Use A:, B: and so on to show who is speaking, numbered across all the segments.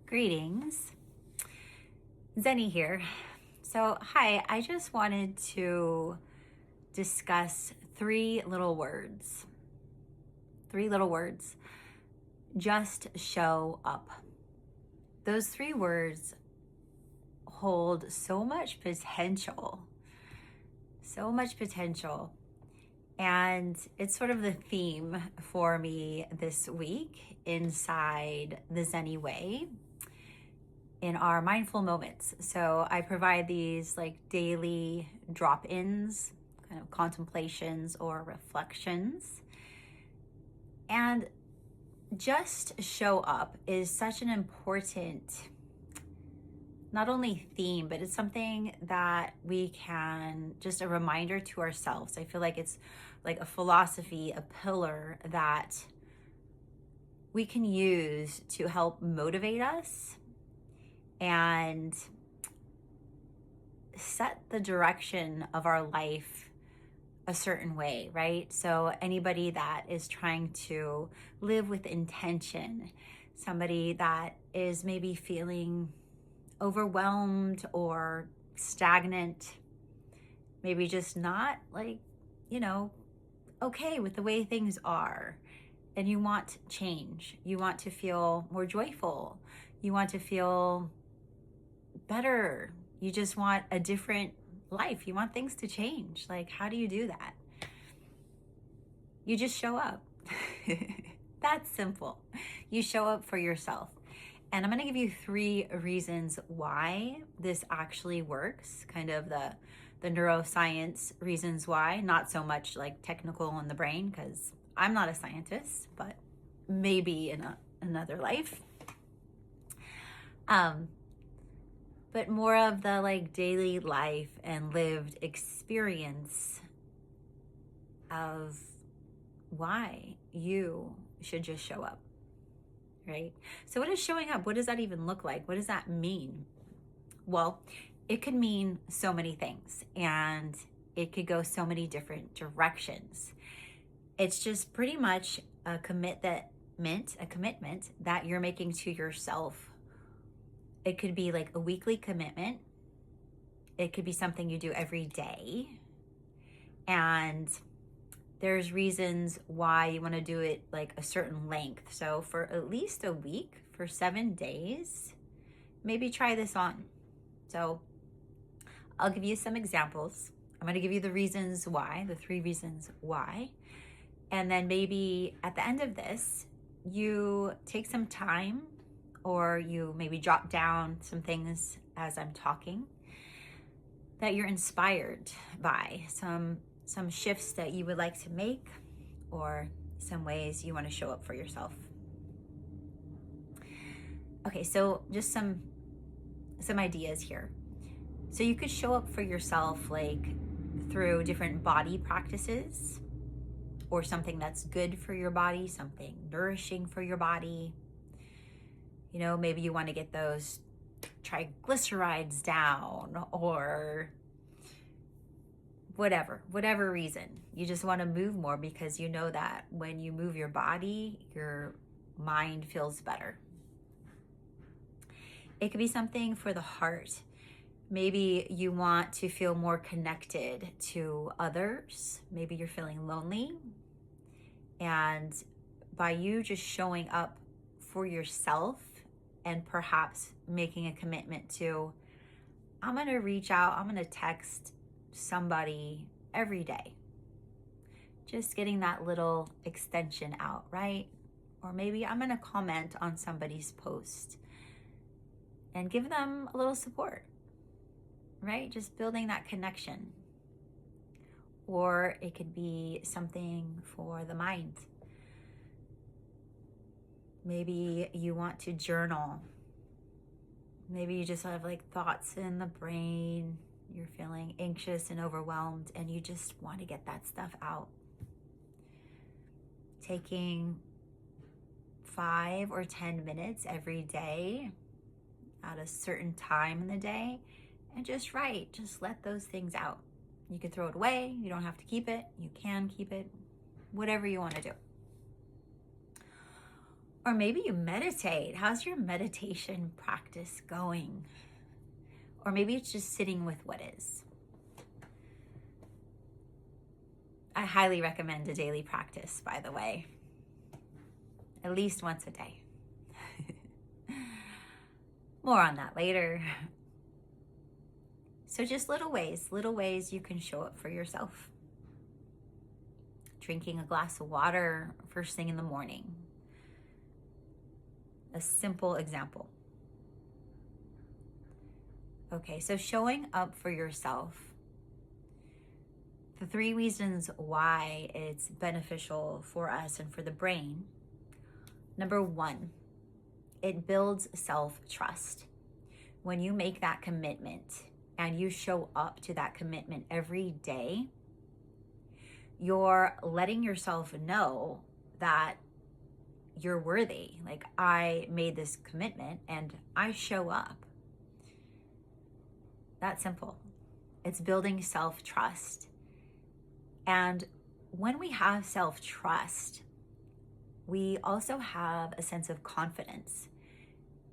A: Greetings, ZENi here. So, hi, I just wanted to discuss three little words. Three little words. Just show up. Those three words hold so much potential. So much potential. And it's sort of the theme for me this week inside the ZENi Way in our mindful moments. So I provide these like daily drop-ins, kind of contemplations or reflections. And just show up is such an important, not only theme, but it's something that we can, just a reminder to ourselves. I feel like it's like a philosophy, a pillar that we can use to help motivate us and set the direction of our life a certain way, right? So anybody that is trying to live with intention, somebody that is maybe feeling overwhelmed or stagnant, maybe just not okay with the way things are, and you want change, you want to feel more joyful, you want to feel better, you just want a different life, you want things to change. Like, how do you do that? You just show up. That's simple. You show up for yourself. And I'm going to give you three reasons why this actually works, kind of the neuroscience reasons why, not so much like technical in the brain, because I'm not a scientist, but maybe in another life. But more of the like daily life and lived experience of why you should just show up, right? So what is showing up? What does that even look like? What does that mean? Well, it could mean so many things, and it could go so many different directions. It's just pretty much a commitment that you're making to yourself. It could be like a weekly commitment. It could be something you do every day. And there's reasons why you want to do it like a certain length. So for at least a week, for 7 days, maybe try this on. So I'll give you some examples. I'm going to give you the reasons why, the three reasons why. And then maybe at the end of this, you take some time, or you maybe jot down some things as I'm talking that you're inspired by, some shifts that you would like to make, or some ways you want to show up for yourself. Okay, so just some ideas here. So you could show up for yourself like through different body practices, or something that's good for your body, something nourishing for your body. You know, maybe you want to get those triglycerides down, or whatever reason. You just want to move more because you know that when you move your body, your mind feels better. It could be something for the heart. Maybe you want to feel more connected to others. Maybe you're feeling lonely. And by you just showing up for yourself, and perhaps making a commitment to, I'm going to reach out, I'm going to text somebody every day. Just getting that little extension out, right? Or maybe I'm going to comment on somebody's post and give them a little support, right? Just building that connection. Or it could be something for the mind. Maybe you want to journal. Maybe you just have like thoughts in the brain. You're feeling anxious and overwhelmed, and you just want to get that stuff out. Taking 5 or 10 minutes every day at a certain time in the day, and just write. Just let those things out. You can throw it away. You don't have to keep it. You can keep it. Whatever you want to do. Or maybe you meditate. How's your meditation practice going? Or maybe it's just sitting with what is. I highly recommend a daily practice, by the way. At least once a day. More on that later. So just little ways you can show up for yourself. Drinking a glass of water first thing in the morning. A simple example. Okay, so showing up for yourself. The 3 reasons why it's beneficial for us and for the brain. Number 1, it builds self-trust. When you make that commitment and you show up to that commitment every day, you're letting yourself know that you're worthy. Like, I made this commitment and I show up. That's simple. It's building self-trust. And when we have self-trust, we also have a sense of confidence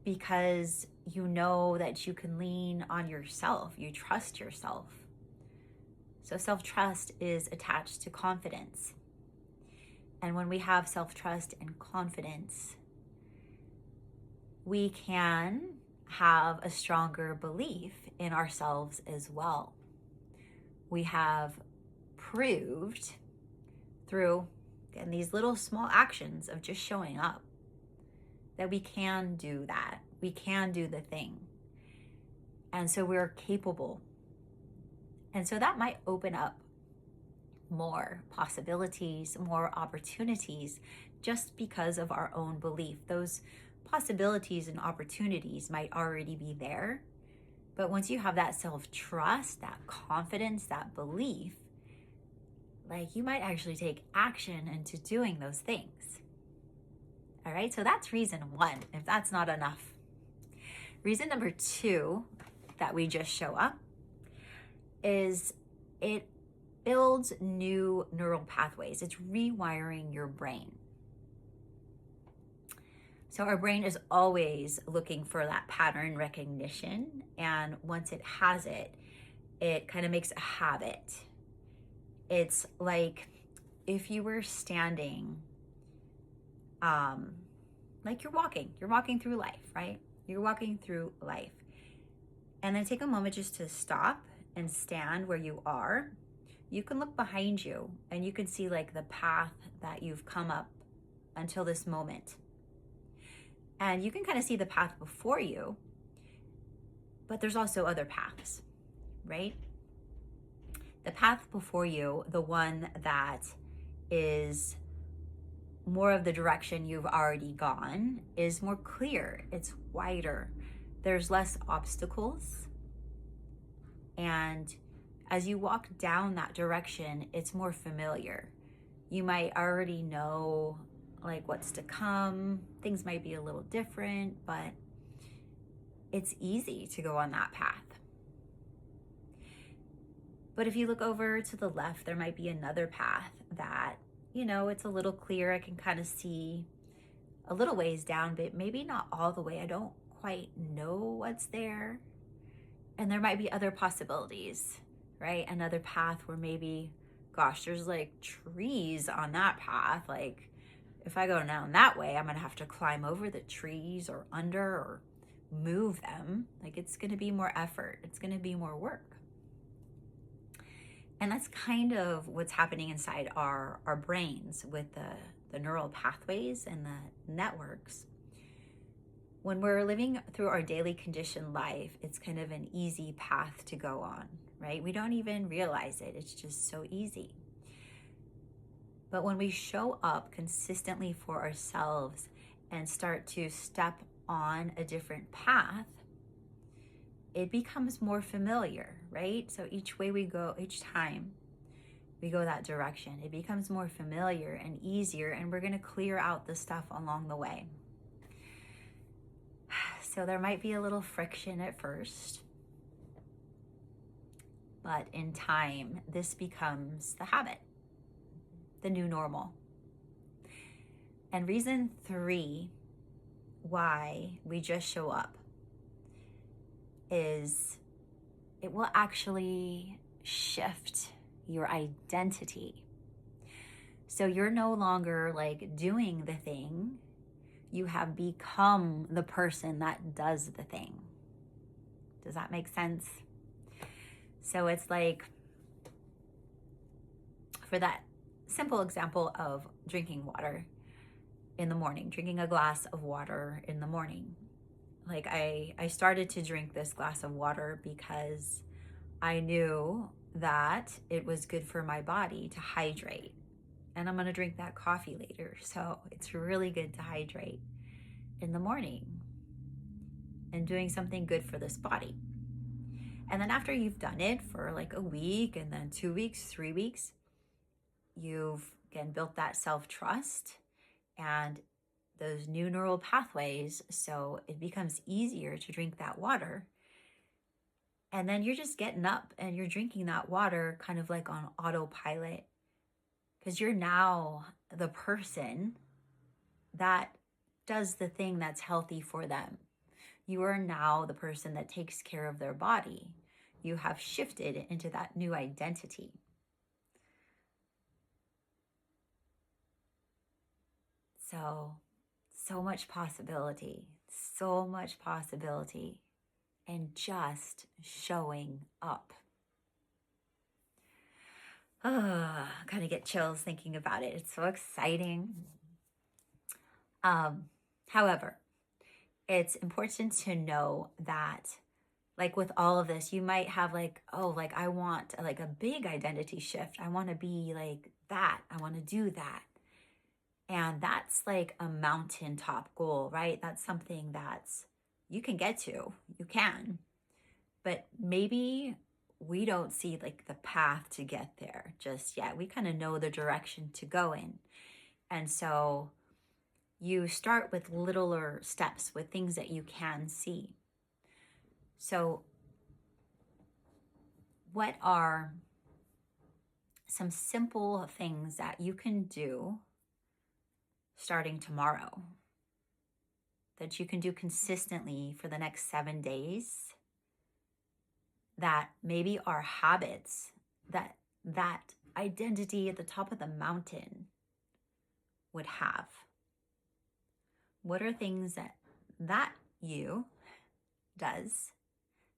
A: because you know that you can lean on yourself. You trust yourself. So self-trust is attached to confidence. And when we have self-trust and confidence, we can have a stronger belief in ourselves as well. We have proved through these little small actions of just showing up that we can do that. We can do the thing. And so we're capable. And so that might open up more possibilities, more opportunities, just because of our own belief. Those possibilities and opportunities might already be there. But once you have that self-trust, that confidence, that belief, like, you might actually take action into doing those things. All right, so that's reason 1, if that's not enough. Reason number 2 that we just show up is it builds new neural pathways. It's rewiring your brain. So our brain is always looking for that pattern recognition. And once it has it, it kind of makes a habit. It's like if you were standing, like you're walking through life, right? You're walking through life. And then take a moment just to stop and stand where you are. You can look behind you and you can see like the path that you've come up until this moment. And you can kind of see the path before you, but there's also other paths, right? The path before you, the one that is more of the direction you've already gone, is more clear. It's wider. There's less obstacles. And as you walk down that direction, it's more familiar. You might already know like what's to come. Things might be a little different, but it's easy to go on that path. But if you look over to the left, there might be another path that, you know, it's a little clear. I can kind of see a little ways down, but maybe not all the way. I don't quite know what's there. And there might be other possibilities, right? Another path where maybe, gosh, there's like trees on that path. Like, if I go down that way, I'm gonna have to climb over the trees or under or move them. Like, it's gonna be more effort. It's gonna be more work. And that's kind of what's happening inside our brains with the neural pathways and the networks. When we're living through our daily conditioned life, it's kind of an easy path to go on, right? We don't even realize it. It's just so easy. But when we show up consistently for ourselves and start to step on a different path, it becomes more familiar, right? So each way we go, each time we go that direction, it becomes more familiar and easier, and we're gonna clear out the stuff along the way. So there might be a little friction at first, but in time, this becomes the habit, the new normal. And reason 3 why we just show up is it will actually shift your identity. So you're no longer like doing the thing, you have become the person that does the thing. Does that make sense? So it's like, for that simple example of drinking water in the morning, drinking a glass of water in the morning. Like I started to drink this glass of water because I knew that it was good for my body to hydrate. And I'm going to drink that coffee later. So it's really good to hydrate in the morning and doing something good for this body. And then after you've done it for like a week and then 2 weeks, 3 weeks, you've again built that self-trust and those new neural pathways. So it becomes easier to drink that water. And then you're just getting up and you're drinking that water kind of like on autopilot, because you're now the person that does the thing that's healthy for them. You are now the person that takes care of their body. You have shifted into that new identity. So much possibility, and just showing up. I kind of get chills thinking about it. It's so exciting. However, it's important to know that, like with all of this, you might have like, oh, like I want like a big identity shift. I want to be like that. I want to do that. And that's like a mountaintop goal, right? That's something that's you can get to. You can. But maybe we don't see like the path to get there just yet. We kind of know the direction to go in. And so you start with littler steps, with things that you can see. So what are some simple things that you can do starting tomorrow, that you can do consistently for the next 7 days, that maybe are habits that identity at the top of the mountain would have? What are things that you does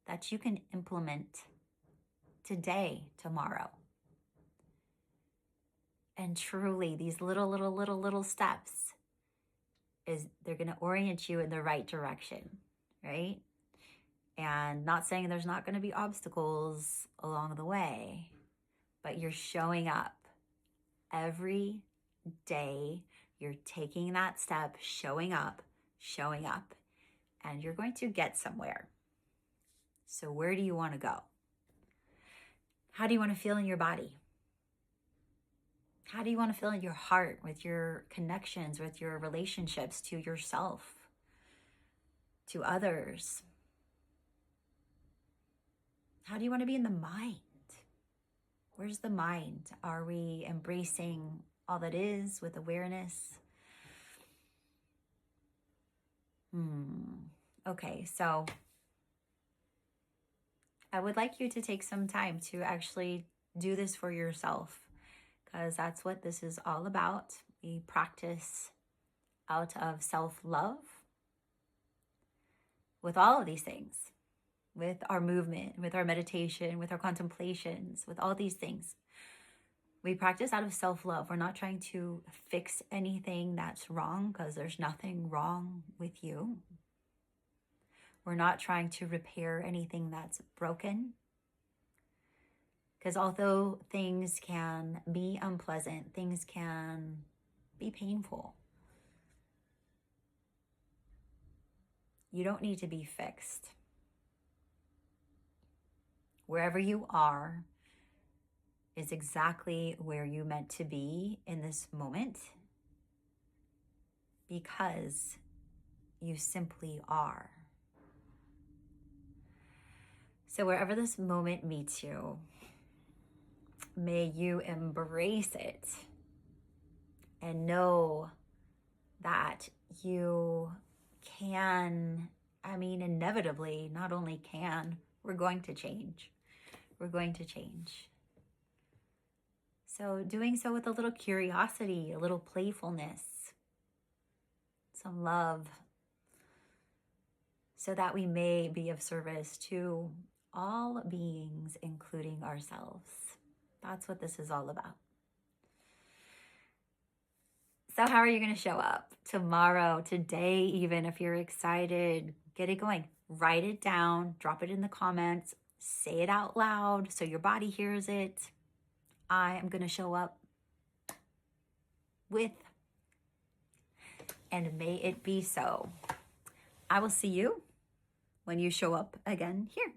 A: that you can implement today, tomorrow? And truly, these little steps they're going to orient you in the right direction, right? And not saying there's not going to be obstacles along the way, but you're showing up every day. You're taking that step, showing up, and you're going to get somewhere. So where do you want to go? How do you want to feel in your body? How do you want to feel in your heart, with your connections, with your relationships, to yourself, to others? How do you want to be in the mind? Where's the mind? Are we embracing all that is with awareness? Okay, so I would like you to take some time to actually do this for yourself, because that's what this is all about. We practice out of self-love with all of these things, with our movement, with our meditation, with our contemplations, with all these things. We practice out of self-love. We're not trying to fix anything that's wrong, because there's nothing wrong with you. We're not trying to repair anything that's broken, because although things can be unpleasant, things can be painful, you don't need to be fixed. Wherever you are is exactly where you meant to be in this moment, because you simply are. So wherever this moment meets you, may you embrace it and know that you can, I mean, inevitably, not only can, we're going to change. We're going to change. So doing so with a little curiosity, a little playfulness, some love, so that we may be of service to all beings, including ourselves. That's what this is all about. So how are you going to show up tomorrow, today, even if you're excited? Get it going. Write it down, drop it in the comments, say it out loud so your body hears it. I am going to show up with, and may it be so. I will see you when you show up again here.